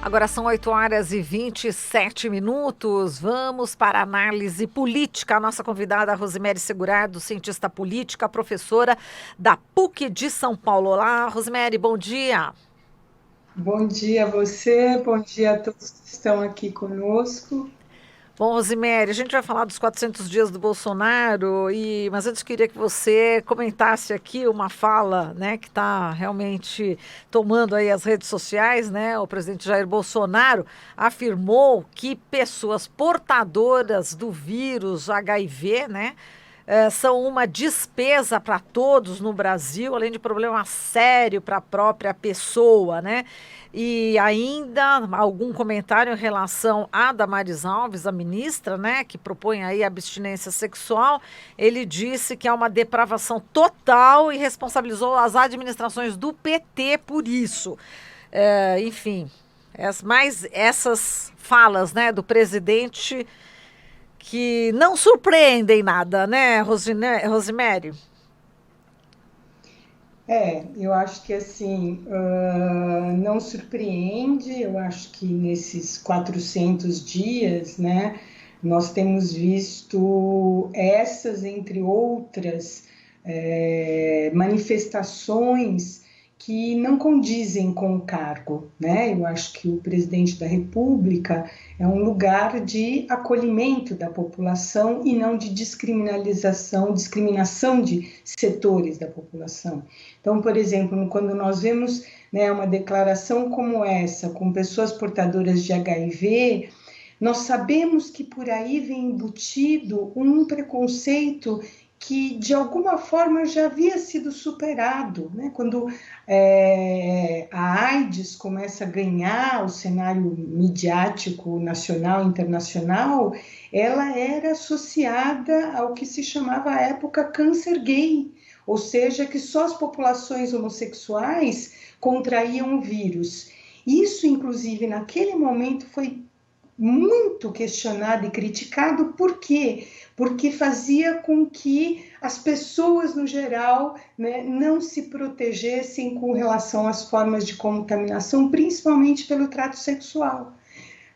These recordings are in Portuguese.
Agora são 8h27. Vamos para a análise política. A nossa convidada, Rosemary Segurado, cientista política, professora da PUC de São Paulo. Olá, Rosemary, bom dia. Bom dia a você, bom dia a todos que estão aqui conosco. Bom, Rosemary, a gente vai falar dos 400 dias do Bolsonaro, mas antes queria que você comentasse aqui uma fala, né, que está realmente tomando aí as redes sociais, né? O presidente Jair Bolsonaro afirmou que pessoas portadoras do vírus HIV, né, são uma despesa para todos no Brasil, além de problema sério para a própria pessoa, né? E ainda algum comentário em relação à Damares Alves, a ministra, né, que propõe aí abstinência sexual. Ele disse que é uma depravação total e responsabilizou as administrações do PT por isso. Enfim, mais essas falas, né, do presidente que não surpreendem nada, né, Rosemary? Eu acho que assim, não surpreende, eu acho que nesses 400 dias, né, nós temos visto essas, entre outras, manifestações que não condizem com o cargo, né? Eu acho que o presidente da República é um lugar de acolhimento da população e não de discriminação de setores da população. Então, por exemplo, quando nós vemos, né, uma declaração como essa, com pessoas portadoras de HIV, nós sabemos que por aí vem embutido um preconceito que de alguma forma já havia sido superado, né? Quando a AIDS começa a ganhar o cenário midiático nacional e internacional, ela era associada ao que se chamava à época câncer gay, ou seja, que só as populações homossexuais contraíam o vírus. Isso, inclusive, naquele momento foi muito questionado e criticado. Por quê? Porque fazia com que as pessoas, no geral, né, não se protegessem com relação às formas de contaminação, principalmente pelo trato sexual.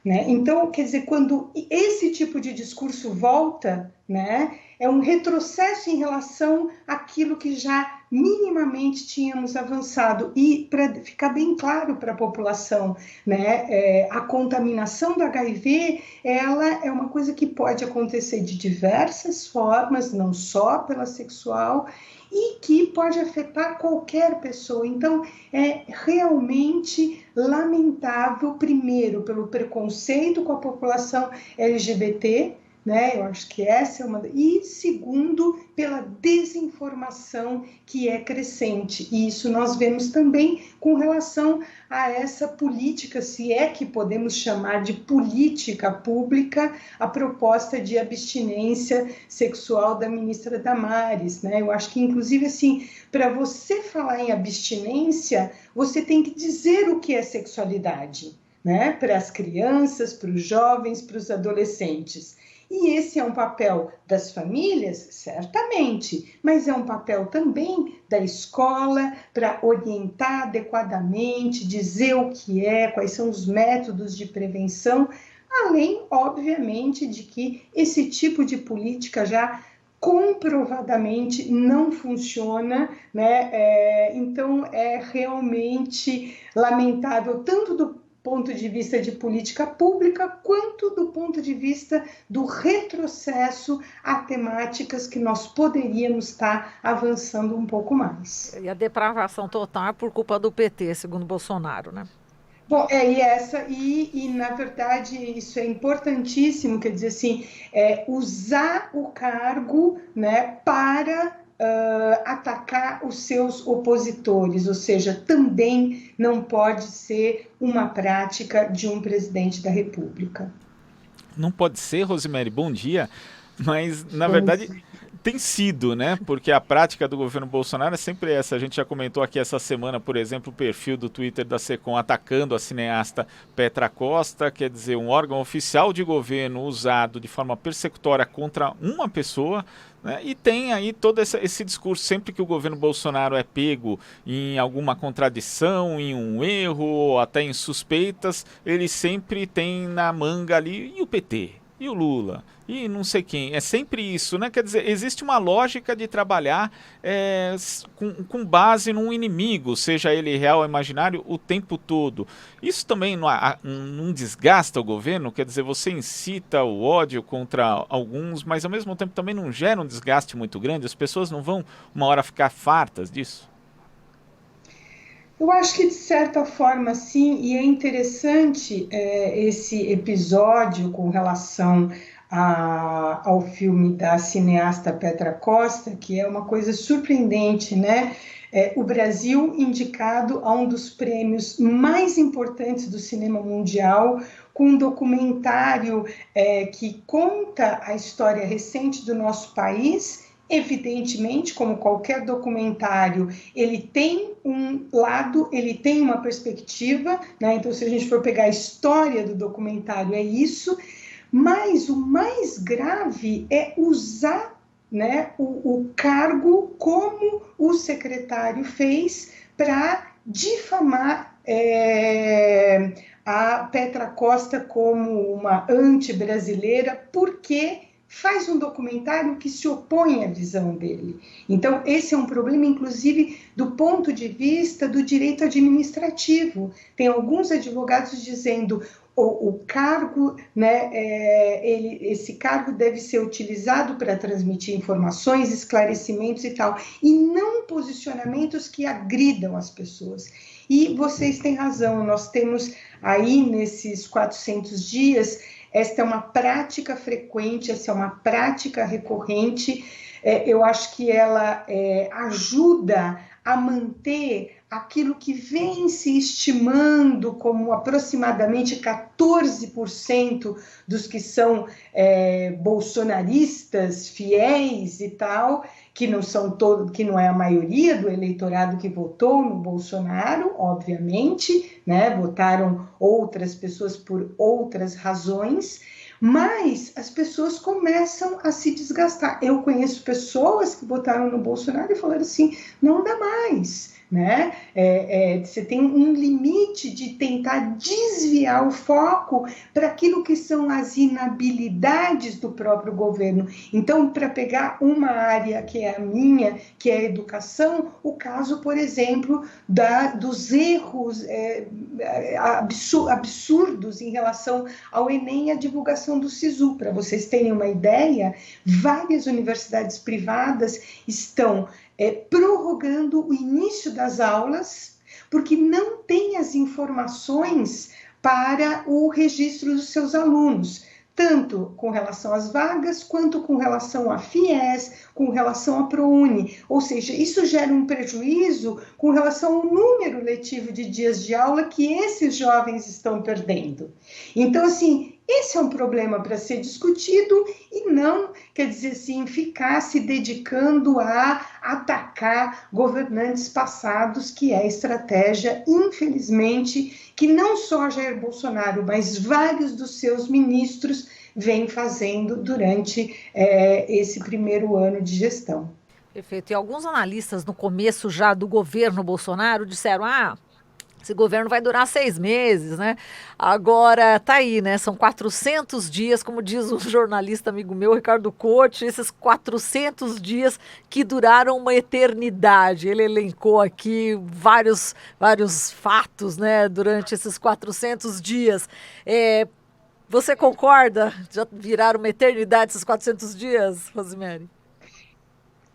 Né? Então, quer dizer, quando esse tipo de discurso volta, né, é um retrocesso em relação àquilo que já minimamente tínhamos avançado. E para ficar bem claro para a população, né, a contaminação do HIV, ela é uma coisa que pode acontecer de diversas formas, não só pela sexual, e que pode afetar qualquer pessoa. Então, é realmente lamentável, primeiro, pelo preconceito com a população LGBT, né? Eu acho que essa é uma. E segundo, pela desinformação que é crescente. E isso nós vemos também com relação a essa política, se é que podemos chamar de política pública, a proposta de abstinência sexual da ministra Damares, né? Eu acho que, inclusive, assim, para você falar em abstinência, você tem que dizer o que é sexualidade, né? Para as crianças, para os jovens, para os adolescentes. E esse é um papel das famílias, certamente, mas é um papel também da escola para orientar adequadamente, dizer o que é, quais são os métodos de prevenção, além, obviamente, de que esse tipo de política já comprovadamente não funciona, né? Então é realmente lamentável, tanto do ponto de vista de política pública, quanto do ponto de vista do retrocesso a temáticas que nós poderíamos estar avançando um pouco mais. E a depravação total é por culpa do PT, segundo Bolsonaro, né? Bom, na verdade isso é importantíssimo, quer dizer assim, usar o cargo, né, para atacar os seus opositores, ou seja, também não pode ser uma prática de um presidente da República. Não pode ser, Rosemary, bom dia, mas na Bom verdade dia. tem sido, né? Porque a prática do governo Bolsonaro é sempre essa. A gente já comentou aqui essa semana, por exemplo, o perfil do Twitter da SECOM atacando a cineasta Petra Costa, quer dizer, um órgão oficial de governo usado de forma persecutória contra uma pessoa, né? E tem aí todo esse discurso, sempre que o governo Bolsonaro é pego em alguma contradição, em um erro, ou até em suspeitas, ele sempre tem na manga ali, e o PT? E o Lula? E não sei quem. É sempre isso, né? Quer dizer, existe uma lógica de trabalhar com base num inimigo, seja ele real ou imaginário, o tempo todo. Isso também não desgasta o governo? Quer dizer, você incita o ódio contra alguns, mas ao mesmo tempo também não gera um desgaste muito grande? As pessoas não vão uma hora ficar fartas disso? Eu acho que de certa forma sim, e é interessante esse episódio com relação ao filme da cineasta Petra Costa, que é uma coisa surpreendente, né? O Brasil indicado a um dos prêmios mais importantes do cinema mundial, com um documentário que conta a história recente do nosso país. Evidentemente, como qualquer documentário, ele tem um lado, ele tem uma perspectiva, né? Então, se a gente for pegar a história do documentário, é isso, mas o mais grave é usar, né, o cargo como o secretário fez para difamar a Petra Costa como uma anti-brasileira, porque faz um documentário que se opõe à visão dele. Então, esse é um problema, inclusive, do ponto de vista do direito administrativo. Tem alguns advogados dizendo o cargo, né, esse cargo deve ser utilizado para transmitir informações, esclarecimentos e tal, e não posicionamentos que agridam as pessoas. E vocês têm razão, nós temos aí nesses 400 dias, esta é uma prática frequente, essa é uma prática recorrente, eu acho que ela ajuda a manter aquilo que vem se estimando como aproximadamente 14% dos que são bolsonaristas fiéis e tal, que não são todos, que não é a maioria do eleitorado que votou no Bolsonaro, obviamente, né? Votaram outras pessoas por outras razões, mas as pessoas começam a se desgastar. Eu conheço pessoas que votaram no Bolsonaro e falaram assim, não dá mais, né? Você tem um limite de tentar desviar o foco para aquilo que são as inabilidades do próprio governo. Então, para pegar uma área que é a minha, que é a educação, o caso, por exemplo, dos erros absurdos em relação ao Enem e a divulgação do SISU. Para vocês terem uma ideia, várias universidades privadas estão prorrogando o início das aulas, porque não tem as informações para o registro dos seus alunos, tanto com relação às vagas, quanto com relação à FIES, com relação à ProUni. Ou seja, isso gera um prejuízo com relação ao número letivo de dias de aula que esses jovens estão perdendo. Então, assim, esse é um problema para ser discutido e não, quer dizer assim, ficar se dedicando a atacar governantes passados, que é a estratégia, infelizmente, que não só Jair Bolsonaro, mas vários dos seus ministros vêm fazendo durante esse primeiro ano de gestão. Perfeito. E alguns analistas no começo já do governo Bolsonaro disseram, esse governo vai durar 6 meses, né? Agora tá aí, né? São 400 dias, como diz um jornalista amigo meu, Ricardo Couto, esses 400 dias que duraram uma eternidade. Ele elencou aqui vários fatos, né? Durante esses 400 dias. Você concorda? Já viraram uma eternidade esses 400 dias, Rosemary?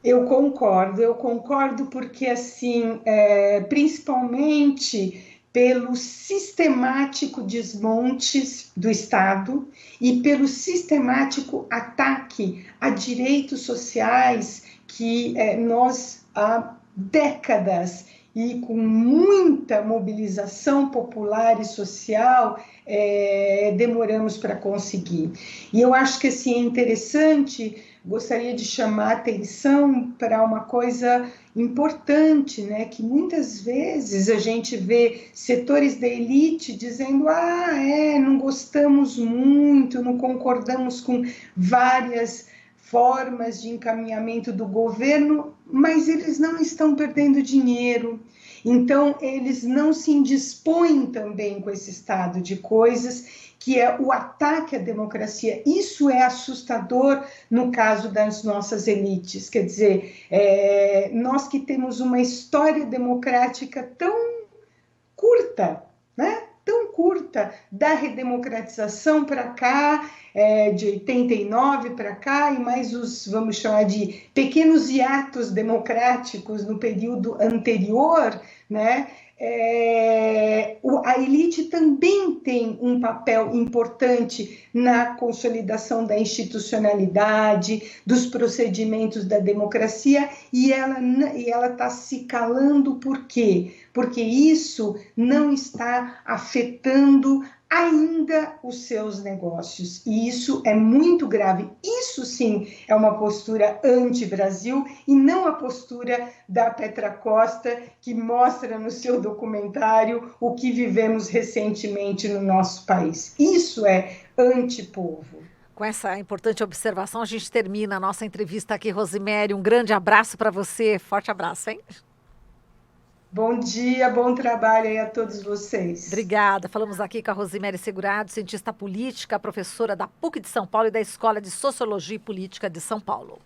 Eu concordo porque, assim, principalmente pelo sistemático desmonte do Estado e pelo sistemático ataque a direitos sociais que nós, há décadas, e com muita mobilização popular e social, demoramos para conseguir. E eu acho que assim, é interessante gostaria de chamar a atenção para uma coisa importante, né? Que muitas vezes a gente vê setores da elite dizendo: não gostamos muito, não concordamos com várias formas de encaminhamento do governo, mas eles não estão perdendo dinheiro. Então, eles não se indispõem também com esse estado de coisas, que é o ataque à democracia. Isso é assustador no caso das nossas elites. Quer dizer, nós que temos uma história democrática tão curta, né? Tão curta, da redemocratização para cá, de 89 para cá, e mais os, vamos chamar de pequenos hiatos democráticos no período anterior, né? A elite também tem um papel importante na consolidação da institucionalidade, dos procedimentos da democracia, e ela está se calando. Por quê? Porque isso não está afetando ainda os seus negócios, e isso é muito grave. Isso sim é uma postura anti-Brasil e não a postura da Petra Costa, que mostra no seu documentário o que vivemos recentemente no nosso país. Isso é anti-povo. Com essa importante observação, a gente termina a nossa entrevista aqui, Rosemary. Um grande abraço para você, forte abraço, hein? Bom dia, bom trabalho aí a todos vocês. Obrigada. Falamos aqui com a Rosemary Segurado, cientista política, professora da PUC de São Paulo e da Escola de Sociologia e Política de São Paulo.